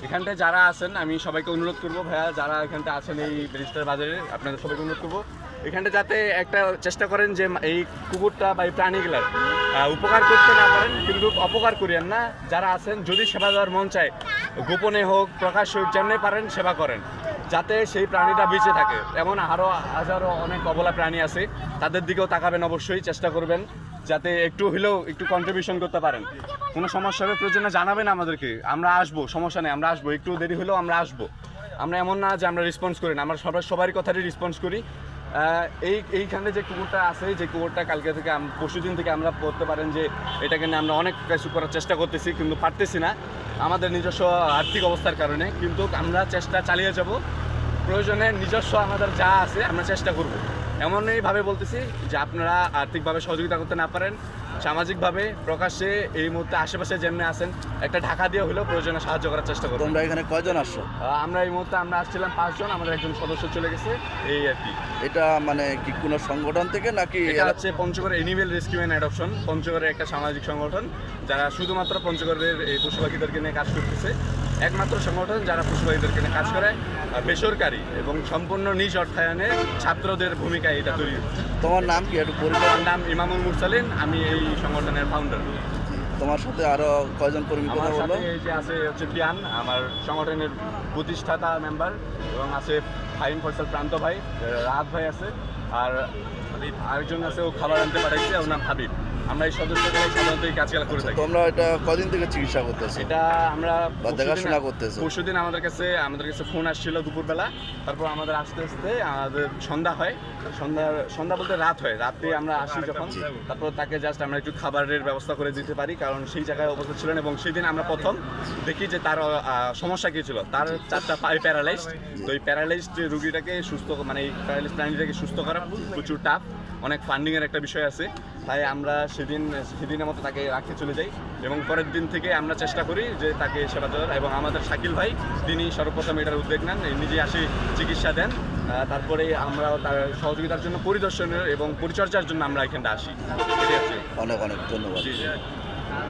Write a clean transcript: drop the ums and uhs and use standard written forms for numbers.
এখানটায় যারা আছেন আমি সবাইকে অনুরোধ করবো ভাইয়া, যারা এখানটা আছেন এই ব্যারিস্টার বাজারে, আপনাদের সবাইকে অনুরোধ করবো এখানটা যাতে একটা চেষ্টা করেন যে এই কুকুরটা বা এই প্রাণীগুলার উপকার করতে না পারেন, কিন্তু অপকার করিয়েন না। যারা আছেন যদি সেবা দেওয়ার মন চায়, গোপনে হোক প্রকাশ্যে হোক, যেমনি পারেন সেবা করেন, যাতে সেই প্রাণীটা বেঁচে থাকে। এমন আরও হাজারো অনেক অবলা প্রাণী আছে, তাদের দিকেও তাকাবেন, অবশ্যই চেষ্টা করবেন যাতে একটু হলেও একটু কন্ট্রিবিউশন করতে পারেন। কোনো সমস্যা হবে প্রয়োজনে জানাবেন আমাদেরকে, আমরা আসবো, সমস্যা নেই, আমরা আসবো, একটু দেরি হলেও আমরা আসবো। আমরা এমন না যে আমরা রেসপন্স করি না, আমরা সবারই কথারই রেসপন্স করি। এইখানে যে কুকুরটা আছে, যে কুকুরটা কালকে থেকে পরশুদিন থেকে আমরা বলতে পারেন যে এটাকে নিয়ে আমরা অনেক কিছু করার চেষ্টা করতেছি, কিন্তু পারতেছি না আমাদের নিজস্ব আর্থিক অবস্থার কারণে। কিন্তু আমরা চেষ্টা চালিয়ে যাব, প্রয়োজনে নিজস্ব আমাদের যা আছে আমরা চেষ্টা করব। এমনইভাবে বলতেছি যে আপনারা আর্থিকভাবে সহযোগিতা করতে না পারেন, সামাজিকভাবে প্রকাশ্যে এই মুহূর্তে আশেপাশে যেমনি আছেন একটা ঢাকা দিয়ে হলেও প্রয়োজনে সাহায্য করার চেষ্টা করব। তোমরা এখানে কয়জন আসছো? আমরা এই মুহূর্তে আমরা আসছিলাম 5 জন, আমাদের একজন সদস্য চলে গেছে, এই আর কি। এটা মানে কি কোনো সংগঠন থেকে নাকি? এটা হচ্ছে Panchagarh animal rescue and adoption, পঞ্চগড়ের একটা সামাজিক সংগঠন যারা শুধুমাত্র পঞ্চগড়ের এই পশু পাখিদেরকে নিয়ে কাজ করতেছে। একমাত্র সংগঠন যারা পশু পাখিদেরকে নিয়ে কাজ করে, বেসরকারি এবং সম্পূর্ণ নিজ অর্থায়নে ছাত্রদের ভূমিকায় এটা তৈরি হচ্ছে। তোমার নাম কি একটু পরিচয়? আমার নাম ইমামুল মুরসালিন, আমি এই সংগঠনের ফাউন্ডার। তোমার সাথে আরো কয়জন কর্মী কথা আমার বলো? সাথে এই যে আছে হচ্ছে পিয়ান, আমার সংগঠনের প্রতিষ্ঠাতা মেম্বার, এবং আছে ফাইন ফয়সাল প্রান্ত ভাই, রাহাত ভাই আছে, আর আরেকজন আছে, ও খাবার আনতে পাঠাইছে, ওর নাম হাবিব। আমরা এই সদস্যগুলাই সাধারণত এই কাজগুলো করে থাকি। তোমরা এটা কদিন থেকে চিকিৎসা করতেছো এটা আমরা বা দেখাশোনা করতেছো? পরশুদিন আমাদের কাছে ফোন আসছিল দুপুরবেলা, তারপর আমাদের আস্তে আস্তে আমাদের সন্ধ্যা হয়, সন্ধ্যা বলতে রাত হয়, রাতে আমরা আসি যখন, তারপর তাকে জাস্ট আমরা একটু খাবারের ব্যবস্থা করে দিতে পারি, কারণ সেই জায়গায় উপস্থিত ছিলেন। এবং সেদিন আমরা প্রথম দেখি যে তার সমস্যা কী ছিল, তার 4টা পায়ে প্যারালাইজড। তো এই প্যারালাইজড রুগীটাকে সুস্থ, মানে এই প্যারালাইজড প্রাণীটাকে সুস্থ করা প্রচুর টাফ, অনেক ফান্ডিংয়ের একটা বিষয় আছে। তাই আমরা সেদিনের মতো তাকে রাখতে চলে যাই, এবং পরের দিন থেকে আমরা চেষ্টা করি যে তাকে সেবা দেওয়ার। এবং আমাদের শাকিল ভাই, তিনি সর্বপ্রথম এটার উদ্যোগ নেন, নিজে আসে চিকিৎসা দেন, তারপরে আমরা তার সহযোগিতার জন্য পরিদর্শনের এবং পরিচর্যার জন্য আমরা এখানটা আসি। এটাই হচ্ছে। অনেক অনেক ধন্যবাদ। জি জি।